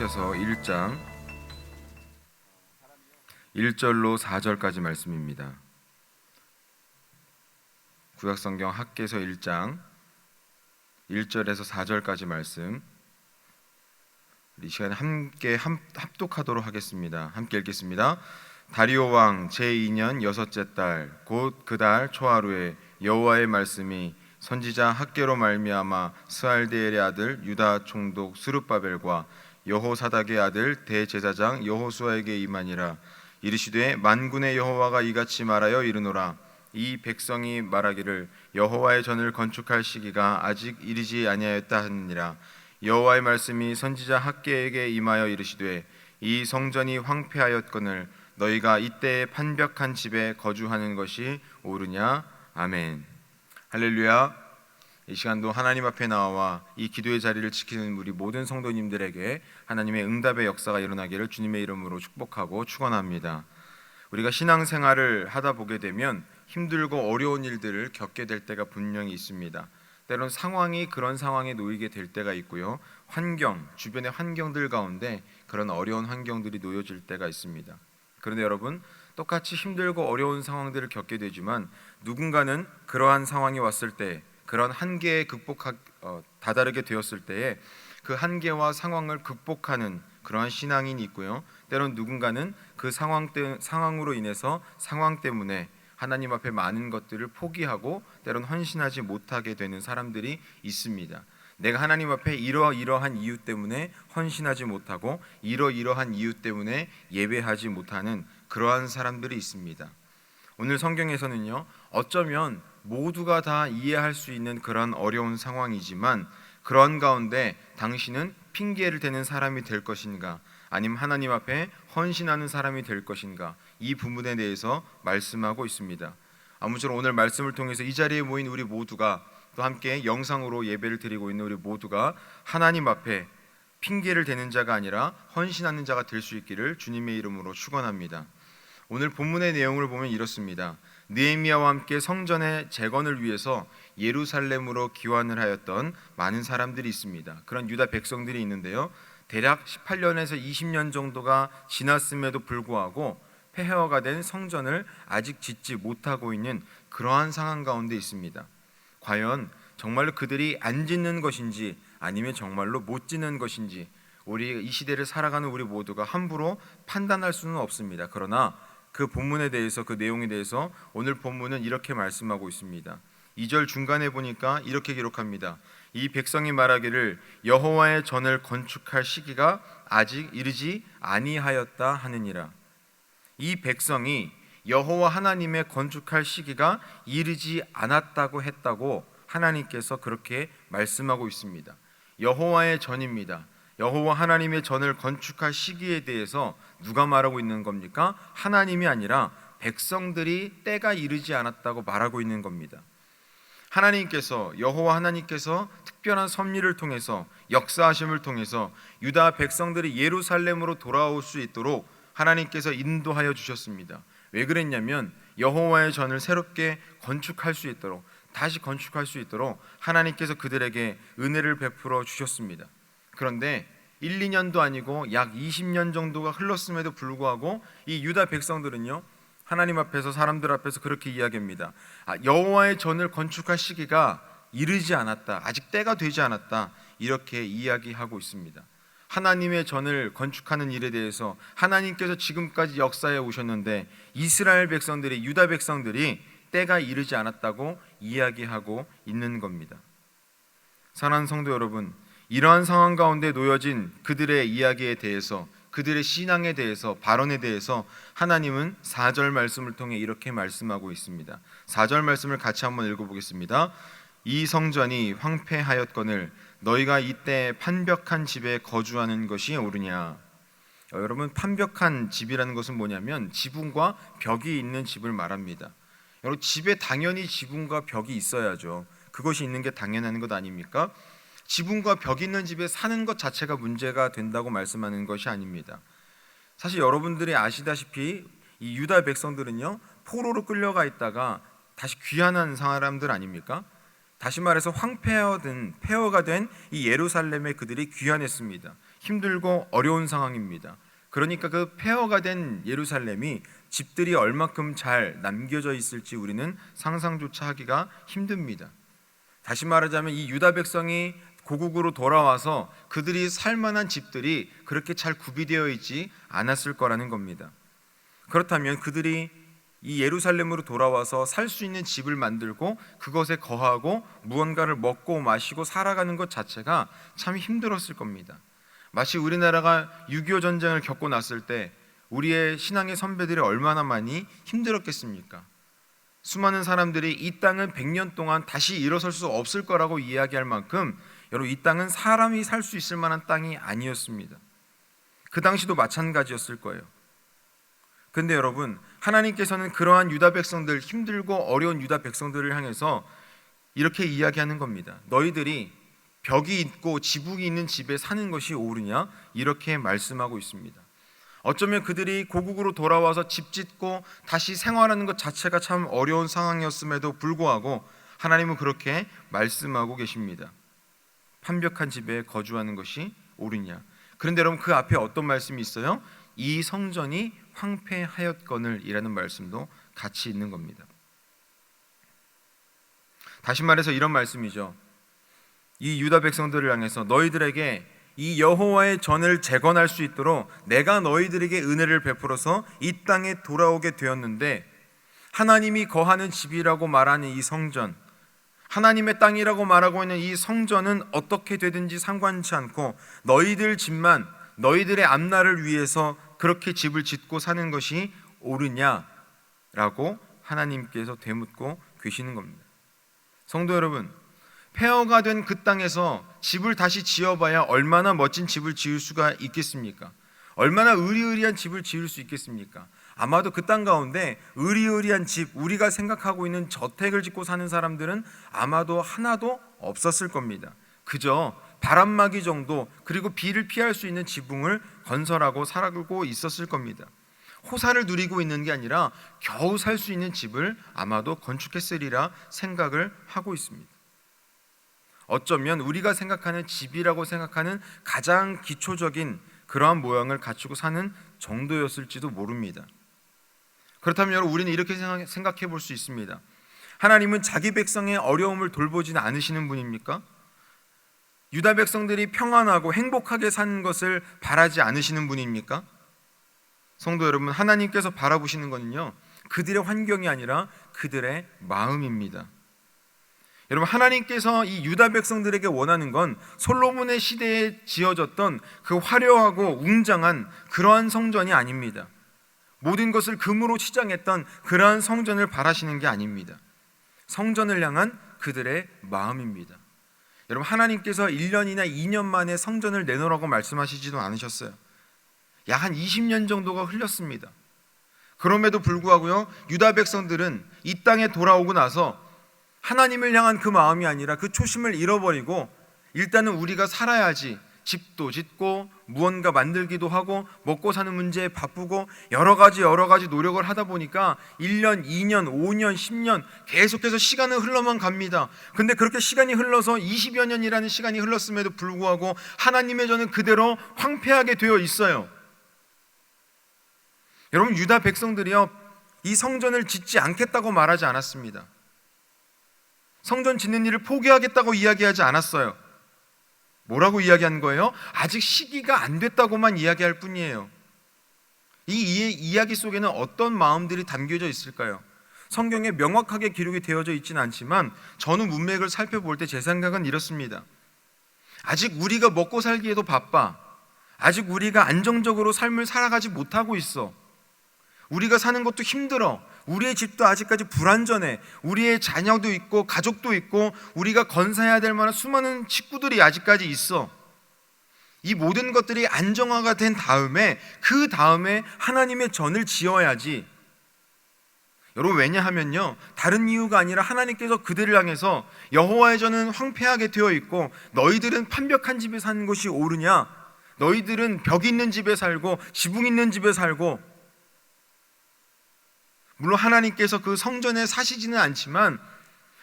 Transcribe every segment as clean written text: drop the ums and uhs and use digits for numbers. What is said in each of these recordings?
학개서 1장 1절로 4절까지 말씀입니다. 구약성경 학개서 1장 1절에서 4절까지 말씀, 이 시간에 함께 합독하도록 하겠습니다. 함께 읽겠습니다. 다리오 왕 제2년 여섯째 달 곧 그 달 초하루에 여호와의 말씀이 선지자 학개로 말미암아 스알디엘의 아들 유다 총독 스룹바벨과 여호사닥의 아들 대제사장 여호수아에게 임하니라. 이르시되 만군의 여호와가 이같이 말하여 이르노라. 이 백성이 말하기를 여호와의 전을 건축할 시기가 아직 이르지 아니하였다 하느니라. 여호와의 말씀이 선지자 학개에게 임하여 이르시되 이 성전이 황폐하였거늘 너희가 이때에 판벽한 집에 거주하는 것이 옳으냐. 아멘. 할렐루야. 이 시간도 하나님 앞에 나와 이 기도의 자리를 지키는 우리 모든 성도님들에게 하나님의 응답의 역사가 일어나기를 주님의 이름으로 축복하고 축원합니다. 우리가 신앙생활을 하다 보게 되면 힘들고 어려운 일들을 겪게 될 때가 분명히 있습니다. 때론 상황이 그런 상황에 놓이게 될 때가 있고요, 주변의 환경들 가운데 그런 어려운 환경들이 놓여질 때가 있습니다. 그런데 여러분, 똑같이 힘들고 어려운 상황들을 겪게 되지만 누군가는 그러한 상황이 왔을 때, 그런 한계에 다다르게 되었을 때에 그 한계와 상황을 극복하는 그러한 신앙인이 있고요, 때론 누군가는 그 상황으로 인해서 상황 때문에 하나님 앞에 많은 것들을 포기하고 때론 헌신하지 못하게 되는 사람들이 있습니다. 내가 하나님 앞에 이러이러한 이유 때문에 헌신하지 못하고 이러이러한 이유 때문에 예배하지 못하는 그러한 사람들이 있습니다. 오늘 성경에서는요, 어쩌면 모두가 다 이해할 수 있는 그런 어려운 상황이지만 그런 가운데 당신은 핑계를 대는 사람이 될 것인가, 아니면 하나님 앞에 헌신하는 사람이 될 것인가, 이 부분에 대해서 말씀하고 있습니다. 아무쪼록 오늘 말씀을 통해서 이 자리에 모인 우리 모두가, 또 함께 영상으로 예배를 드리고 있는 우리 모두가 하나님 앞에 핑계를 대는 자가 아니라 헌신하는 자가 될 수 있기를 주님의 이름으로 축원합니다. 오늘 본문의 내용을 보면 이렇습니다. 느헤미야와 함께 성전의 재건을 위해서 예루살렘으로 귀환을 하였던 많은 사람들이 있습니다. 그런 유다 백성들이 있는데요, 대략 18년에서 20년 정도가 지났음에도 불구하고 폐허가 된 성전을 아직 짓지 못하고 있는 그러한 상황 가운데 있습니다. 과연 정말로 그들이 안 짓는 것인지 아니면 정말로 못 짓는 것인지 우리 이 시대를 살아가는 우리 모두가 함부로 판단할 수는 없습니다. 그러나 그 본문에 대해서, 그 내용에 대해서 오늘 본문은 이렇게 말씀하고 있습니다. 2절 중간에 보니까 이렇게 기록합니다. 이 백성이 말하기를 여호와의 전을 건축할 시기가 아직 이르지 아니하였다 하느니라. 이 백성이 여호와 하나님의 건축할 시기가 이르지 않았다고 했다고 하나님께서 그렇게 말씀하고 있습니다. 여호와의 전입니다. 여호와 하나님의 전을 건축할 시기에 대해서 누가 말하고 있는 겁니까? 하나님이 아니라 백성들이 때가 이르지 않았다고 말하고 있는 겁니다. 하나님께서, 여호와 하나님께서 특별한 섭리를 통해서, 역사하심을 통해서 유다 백성들이 예루살렘으로 돌아올 수 있도록 하나님께서 인도하여 주셨습니다. 왜 그랬냐면 여호와의 전을 새롭게 건축할 수 있도록, 다시 건축할 수 있도록 하나님께서 그들에게 은혜를 베풀어 주셨습니다. 그런데 1, 2년도 아니고 약 20년 정도가 흘렀음에도 불구하고 이 유다 백성들은요, 하나님 앞에서, 사람들 앞에서 그렇게 이야기합니다. 여호와의 전을 건축할 시기가 이르지 않았다, 아직 때가 되지 않았다, 이렇게 이야기하고 있습니다. 하나님의 전을 건축하는 일에 대해서 하나님께서 지금까지 역사해 오셨는데 이스라엘 백성들이, 유다 백성들이 때가 이르지 않았다고 이야기하고 있는 겁니다. 사랑하는 성도 여러분, 이러한 상황 가운데 놓여진 그들의 이야기에 대해서, 그들의 신앙에 대해서, 발언에 대해서 하나님은 4절 말씀을 통해 이렇게 말씀하고 있습니다. 4절 말씀을 같이 한번 읽어보겠습니다. 이 성전이 황폐하였거늘 너희가 이때 판벽한 집에 거주하는 것이 옳으냐. 여러분, 판벽한 집이라는 것은 뭐냐면 지붕과 벽이 있는 집을 말합니다. 여러분, 집에 당연히 지붕과 벽이 있어야죠. 그것이 있는 게 당연한 것 아닙니까? 지붕과 벽이 있는 집에 사는 것 자체가 문제가 된다고 말씀하는 것이 아닙니다. 사실 여러분들이 아시다시피 이 유다 백성들은요, 포로로 끌려가 있다가 다시 귀환한 사람들 아닙니까? 다시 말해서 폐허가 된 이 예루살렘에 그들이 귀환했습니다. 힘들고 어려운 상황입니다. 그러니까 그 폐허가 된 예루살렘이 집들이 얼마큼 잘 남겨져 있을지 우리는 상상조차 하기가 힘듭니다. 다시 말하자면 이 유다 백성이 고국으로 돌아와서 그들이 살만한 집들이 그렇게 잘 구비되어 있지 않았을 거라는 겁니다. 그렇다면 그들이 이 예루살렘으로 돌아와서 살 수 있는 집을 만들고 그것에 거하고 무언가를 먹고 마시고 살아가는 것 자체가 참 힘들었을 겁니다. 마치 우리나라가 6.25 전쟁을 겪고 났을 때 우리의 신앙의 선배들이 얼마나 많이 힘들었겠습니까? 수많은 사람들이 이 땅은 100년 동안 다시 일어설 수 없을 거라고 이야기할 만큼 여러분, 이 땅은 사람이 살 수 있을 만한 땅이 아니었습니다. 그 당시도 마찬가지였을 거예요. 근데 여러분, 하나님께서는 그러한 유다 백성들, 힘들고 어려운 유다 백성들을 향해서 이렇게 이야기하는 겁니다. 너희들이 벽이 있고 지붕이 있는 집에 사는 것이 옳으냐? 이렇게 말씀하고 있습니다. 어쩌면 그들이 고국으로 돌아와서 집 짓고 다시 생활하는 것 자체가 참 어려운 상황이었음에도 불구하고 하나님은 그렇게 말씀하고 계십니다. 판벽한 집에 거주하는 것이 옳으냐? 그런데 여러분, 그 앞에 어떤 말씀이 있어요? 이 성전이 황폐하였거늘 이라는 말씀도 같이 있는 겁니다. 다시 말해서 이런 말씀이죠. 이 유다 백성들을 향해서 너희들에게 이 여호와의 전을 재건할 수 있도록 내가 너희들에게 은혜를 베풀어서 이 땅에 돌아오게 되었는데, 하나님이 거하는 집이라고 말하는 이 성전, 하나님의 땅이라고 말하고 있는 이 성전은 어떻게 되든지 상관치 않고 너희들 집만, 너희들의 앞날을 위해서 그렇게 집을 짓고 사는 것이 옳으냐라고 하나님께서 되묻고 계시는 겁니다. 성도 여러분, 폐허가 된 그 땅에서 집을 다시 지어봐야 얼마나 멋진 집을 지을 수가 있겠습니까? 얼마나 의리의리한 집을 지을 수 있겠습니까? 아마도 그 땅 가운데 의리의리한 집, 우리가 생각하고 있는 저택을 짓고 사는 사람들은 아마도 하나도 없었을 겁니다. 그저 바람막이 정도, 그리고 비를 피할 수 있는 지붕을 건설하고 살고 있었을 겁니다. 호사를 누리고 있는 게 아니라 겨우 살 수 있는 집을 아마도 건축했으리라 생각을 하고 있습니다. 어쩌면 우리가 생각하는 집이라고 생각하는 가장 기초적인 그러한 모양을 갖추고 사는 정도였을지도 모릅니다. 그렇다면 여러분, 우리는 이렇게 생각해 볼 수 있습니다. 하나님은 자기 백성의 어려움을 돌보지는 않으시는 분입니까? 유다 백성들이 평안하고 행복하게 사는 것을 바라지 않으시는 분입니까? 성도 여러분, 하나님께서 바라보시는 것은요, 그들의 환경이 아니라 그들의 마음입니다. 여러분, 하나님께서 이 유다 백성들에게 원하는 건 솔로몬의 시대에 지어졌던 그 화려하고 웅장한 그러한 성전이 아닙니다. 모든 것을 금으로 치장했던 그러한 성전을 바라시는 게 아닙니다. 성전을 향한 그들의 마음입니다. 여러분, 하나님께서 1년이나 2년 만에 성전을 내놓으라고 말씀하시지도 않으셨어요. 약 한 20년 정도가 흘렸습니다. 그럼에도 불구하고요, 유다 백성들은 이 땅에 돌아오고 나서 하나님을 향한 그 마음이 아니라 그 초심을 잃어버리고 일단은 우리가 살아야지, 집도 짓고 무언가 만들기도 하고 먹고 사는 문제에 바쁘고 여러 가지 노력을 하다 보니까 1년, 2년, 5년, 10년 계속해서 시간은 흘러만 갑니다. 근데 그렇게 시간이 흘러서 20여 년이라는 시간이 흘렀음에도 불구하고 하나님의 전은 그대로 황폐하게 되어 있어요. 여러분, 유다 백성들이요, 이 성전을 짓지 않겠다고 말하지 않았습니다. 성전 짓는 일을 포기하겠다고 이야기하지 않았어요. 뭐라고 이야기한 거예요? 아직 시기가 안 됐다고만 이야기할 뿐이에요. 이 이야기 속에는 어떤 마음들이 담겨져 있을까요? 성경에 명확하게 기록이 되어져 있지는 않지만 전후 문맥을 살펴볼 때 제 생각은 이렇습니다. 아직 우리가 먹고 살기에도 바빠. 아직 우리가 안정적으로 삶을 살아가지 못하고 있어. 우리가 사는 것도 힘들어. 우리의 집도 아직까지 불완전해. 우리의 자녀도 있고 가족도 있고 우리가 건사해야 될 만한 수많은 식구들이 아직까지 있어. 이 모든 것들이 안정화가 된 다음에 그 다음에 하나님의 전을 지어야지. 여러분, 왜냐하면요, 다른 이유가 아니라 하나님께서 그들을 향해서 여호와의 전은 황폐하게 되어 있고 너희들은 판벽한 집에 사는 것이 옳으냐? 너희들은 벽 있는 집에 살고 지붕 있는 집에 살고, 물론 하나님께서 그 성전에 사시지는 않지만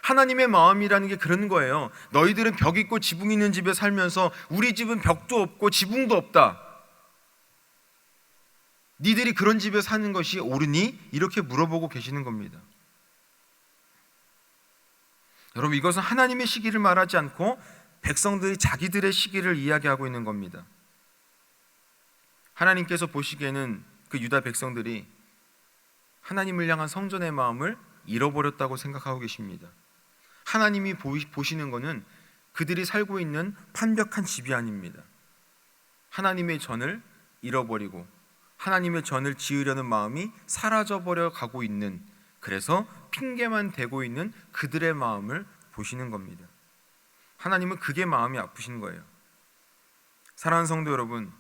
하나님의 마음이라는 게 그런 거예요. 너희들은 벽 있고 지붕 있는 집에 살면서 우리 집은 벽도 없고 지붕도 없다. 니들이 그런 집에 사는 것이 옳으니? 이렇게 물어보고 계시는 겁니다. 여러분, 이것은 하나님의 시기를 말하지 않고 백성들이 자기들의 시기를 이야기하고 있는 겁니다. 하나님께서 보시기에는 그 유다 백성들이 하나님을 향한 성전의 마음을 잃어버렸다고 생각하고 계십니다. 하나님이 보시는 것은 그들이 살고 있는 판벽한 집이 아닙니다. 하나님의 전을 잃어버리고 하나님의 전을 지으려는 마음이 사라져버려 가고 있는, 그래서 핑계만 대고 있는 그들의 마음을 보시는 겁니다. 하나님은 그게 마음이 아프신 거예요. 사랑하는 성도 여러분,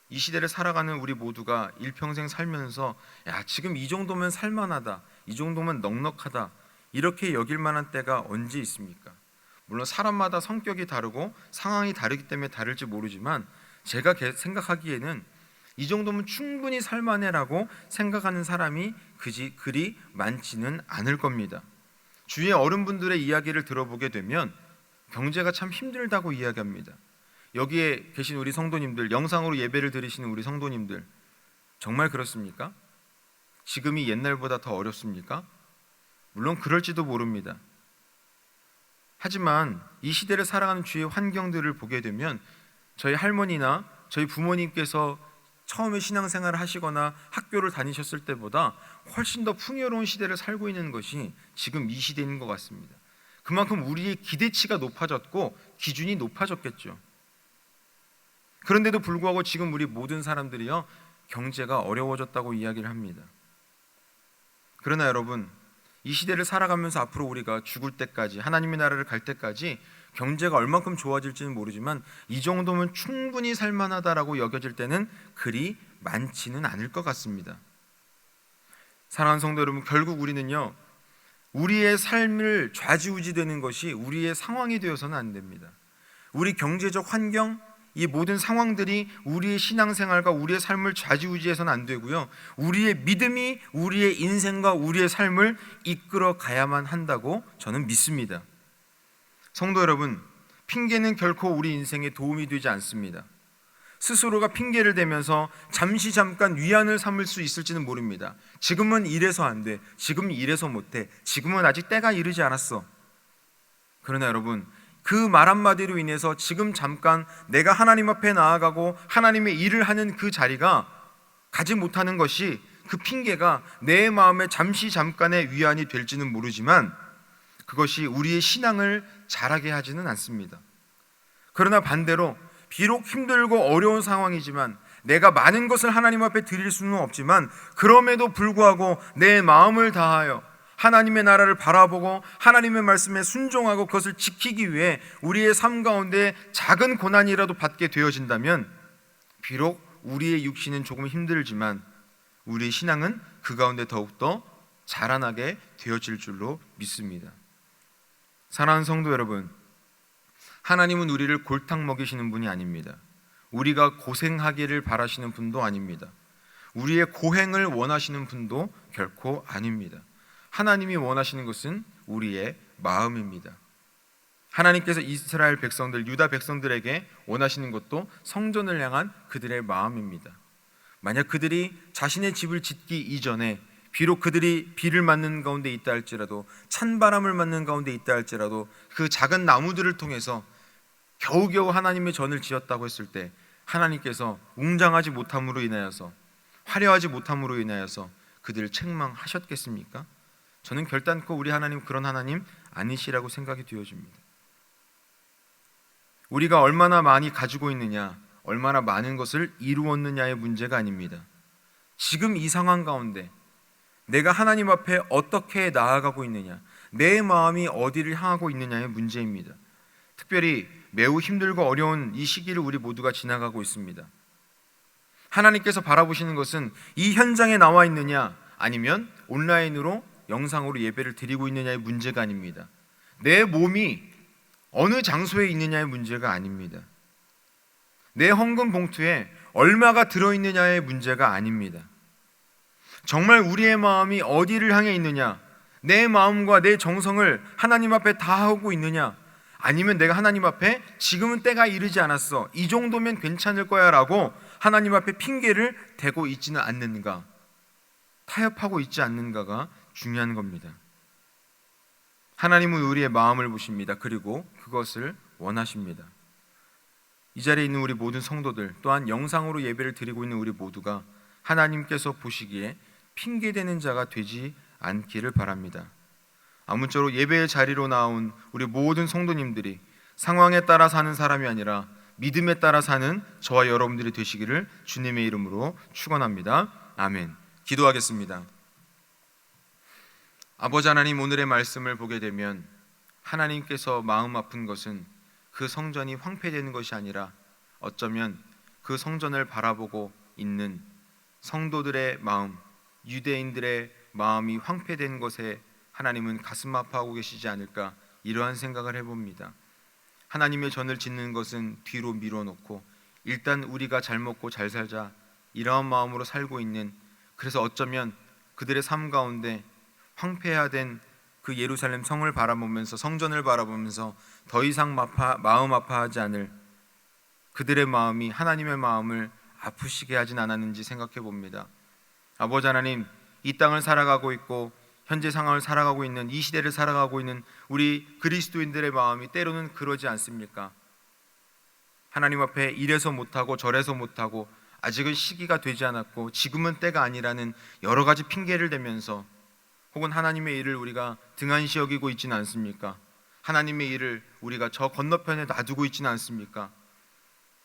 이 시대를 살아가는 우리 모두가 일평생 살면서 지금 이 정도면 살만하다, 이 정도면 넉넉하다, 이렇게 여길 만한 때가 언제 있습니까? 물론 사람마다 성격이 다르고 상황이 다르기 때문에 다를지 모르지만 제가 생각하기에는 이 정도면 충분히 살만해라고 생각하는 사람이 그리 많지는 않을 겁니다. 주위의 어른분들의 이야기를 들어보게 되면 경제가 참 힘들다고 이야기합니다. 여기에 계신 우리 성도님들, 영상으로 예배를 드리시는 우리 성도님들, 정말 그렇습니까? 지금이 옛날보다 더 어렵습니까? 물론 그럴지도 모릅니다. 하지만 이 시대를 살아가는 주위의 환경들을 보게 되면 저희 할머니나 저희 부모님께서 처음에 신앙생활을 하시거나 학교를 다니셨을 때보다 훨씬 더 풍요로운 시대를 살고 있는 것이 지금 이 시대인 것 같습니다. 그만큼 우리의 기대치가 높아졌고 기준이 높아졌겠죠. 그런데도 불구하고 지금 우리 모든 사람들이요, 경제가 어려워졌다고 이야기를 합니다. 그러나 여러분, 이 시대를 살아가면서 앞으로 우리가 죽을 때까지, 하나님의 나라를 갈 때까지 경제가 얼만큼 좋아질지는 모르지만 이 정도면 충분히 살만하다라고 여겨질 때는 그리 많지는 않을 것 같습니다. 사랑하는 성도 여러분, 결국 우리는요, 우리의 삶을 좌지우지되는 것이 우리의 상황이 되어서는 안 됩니다. 우리 경제적 환경, 이 모든 상황들이 우리의 신앙생활과 우리의 삶을 좌지우지해서는 안 되고요, 우리의 믿음이 우리의 인생과 우리의 삶을 이끌어 가야만 한다고 저는 믿습니다. 성도 여러분, 핑계는 결코 우리 인생에 도움이 되지 않습니다. 스스로가 핑계를 대면서 잠깐 위안을 삼을 수 있을지는 모릅니다. 지금은 이래서 안 돼, 지금은 이래서 못해, 지금은 아직 때가 이르지 않았어. 그러나 여러분, 그 말 한마디로 인해서 지금 잠깐 내가 하나님 앞에 나아가고 하나님의 일을 하는 그 자리가 가지 못하는 것이, 그 핑계가 내 마음에 잠깐의 위안이 될지는 모르지만 그것이 우리의 신앙을 자라게 하지는 않습니다. 그러나 반대로 비록 힘들고 어려운 상황이지만 내가 많은 것을 하나님 앞에 드릴 수는 없지만 그럼에도 불구하고 내 마음을 다하여 하나님의 나라를 바라보고 하나님의 말씀에 순종하고 그것을 지키기 위해 우리의 삶 가운데 작은 고난이라도 받게 되어진다면 비록 우리의 육신은 조금 힘들지만 우리의 신앙은 그 가운데 더욱더 자라나게 되어질 줄로 믿습니다. 사랑하는 성도 여러분, 하나님은 우리를 골탕 먹이시는 분이 아닙니다. 우리가 고생하기를 바라시는 분도 아닙니다. 우리의 고행을 원하시는 분도 결코 아닙니다. 하나님이 원하시는 것은 우리의 마음입니다. 하나님께서 이스라엘 백성들, 유다 백성들에게 원하시는 것도 성전을 향한 그들의 마음입니다. 만약 그들이 자신의 집을 짓기 이전에 비록 그들이 비를 맞는 가운데 있다 할지라도, 찬바람을 맞는 가운데 있다 할지라도 그 작은 나무들을 통해서 겨우겨우 하나님의 전을 지었다고 했을 때 하나님께서 웅장하지 못함으로 인하여서, 화려하지 못함으로 인하여서 그들을 책망하셨겠습니까? 저는 결단코 우리 하나님 그런 하나님 아니시라고 생각이 되어집니다. 우리가 얼마나 많이 가지고 있느냐, 얼마나 많은 것을 이루었느냐의 문제가 아닙니다. 지금 이 상황 가운데 내가 하나님 앞에 어떻게 나아가고 있느냐, 내 마음이 어디를 향하고 있느냐의 문제입니다. 특별히 매우 힘들고 어려운 이 시기를 우리 모두가 지나가고 있습니다. 하나님께서 바라보시는 것은 이 현장에 나와 있느냐 아니면 온라인으로 영상으로 예배를 드리고 있느냐의 문제가 아닙니다. 내 몸이 어느 장소에 있느냐의 문제가 아닙니다. 내 헌금 봉투에 얼마가 들어있느냐의 문제가 아닙니다. 정말 우리의 마음이 어디를 향해 있느냐, 내 마음과 내 정성을 하나님 앞에 다하고 있느냐? 아니면 내가 하나님 앞에 지금은 때가 이르지 않았어, 이 정도면 괜찮을 거야 라고 하나님 앞에 핑계를 대고 있지는 않는가, 타협하고 있지 않는가가 중요한 겁니다. 하나님은 우리의 마음을 보십니다. 그리고 그것을 원하십니다. 이 자리에 있는 우리 모든 성도들, 또한 영상으로 예배를 드리고 있는 우리 모두가 하나님께서 보시기에 핑계대는 자가 되지 않기를 바랍니다. 아무쪼록 예배의 자리로 나온 우리 모든 성도님들이 상황에 따라 사는 사람이 아니라 믿음에 따라 사는 저와 여러분들이 되시기를 주님의 이름으로 축원합니다. 아멘. 기도하겠습니다. 아버지 하나님, 오늘의 말씀을 보게 되면 하나님께서 마음 아픈 것은 그 성전이 황폐되는 것이 아니라 어쩌면 그 성전을 바라보고 있는 성도들의 마음, 유대인들의 마음이 황폐된 것에 하나님은 가슴 아파하고 계시지 않을까, 이러한 생각을 해봅니다. 하나님의 전을 짓는 것은 뒤로 밀어놓고 일단 우리가 잘 먹고 잘 살자, 이러한 마음으로 살고 있는, 그래서 어쩌면 그들의 삶 가운데 황폐화된 그 예루살렘 성을 바라보면서, 성전을 바라보면서 더 이상 마음 아파하지 않을 그들의 마음이 하나님의 마음을 아프시게 하진 않았는지 생각해 봅니다. 아버지 하나님, 이 땅을 살아가고 있고 현재 상황을 살아가고 있는, 이 시대를 살아가고 있는 우리 그리스도인들의 마음이 때로는 그러지 않습니까? 하나님 앞에 이래서 못하고 저래서 못하고 아직은 시기가 되지 않았고 지금은 때가 아니라는 여러 가지 핑계를 대면서, 혹은 하나님의 일을 우리가 등한시 여기고 있지는 않습니까? 하나님의 일을 우리가 저 건너편에 놔두고 있지는 않습니까?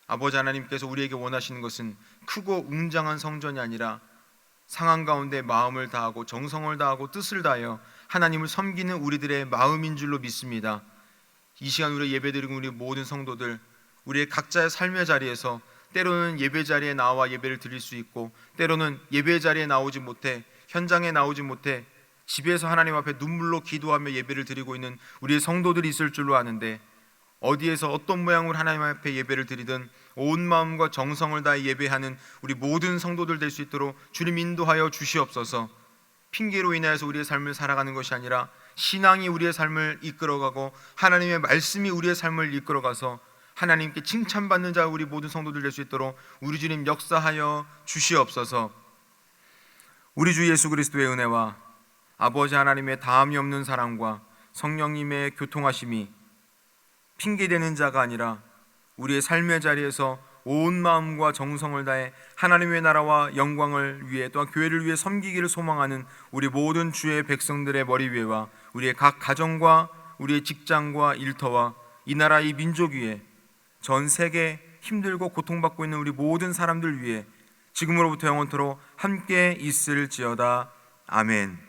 아버지 하나님께서 우리에게 원하시는 것은 크고 웅장한 성전이 아니라 상황 가운데 마음을 다하고 정성을 다하고 뜻을 다하여 하나님을 섬기는 우리들의 마음인 줄로 믿습니다. 이 시간 우리 예배드리는 우리 모든 성도들, 우리의 각자의 삶의 자리에서 때로는 예배 자리에 나와 예배를 드릴 수 있고, 때로는 예배 자리에 나오지 못해, 현장에 나오지 못해 집에서 하나님 앞에 눈물로 기도하며 예배를 드리고 있는 우리의 성도들이 있을 줄로 아는데, 어디에서 어떤 모양으로 하나님 앞에 예배를 드리든 온 마음과 정성을 다해 예배하는 우리 모든 성도들 될 수 있도록 주님 인도하여 주시옵소서. 핑계로 인하여서 우리의 삶을 살아가는 것이 아니라 신앙이 우리의 삶을 이끌어가고 하나님의 말씀이 우리의 삶을 이끌어가서 하나님께 칭찬받는 자 우리 모든 성도들 될 수 있도록 우리 주님 역사하여 주시옵소서. 우리 주 예수 그리스도의 은혜와 아버지 하나님의 다함이 없는 사랑과 성령님의 교통하심이 핑계대는 자가 아니라 우리의 삶의 자리에서 온 마음과 정성을 다해 하나님의 나라와 영광을 위해, 또한 교회를 위해 섬기기를 소망하는 우리 모든 주의 백성들의 머리 위에와 우리의 각 가정과 우리의 직장과 일터와 이 나라 이 민족 위에, 전 세계 힘들고 고통받고 있는 우리 모든 사람들 위해 지금으로부터 영원토록 함께 있을지어다. 아멘.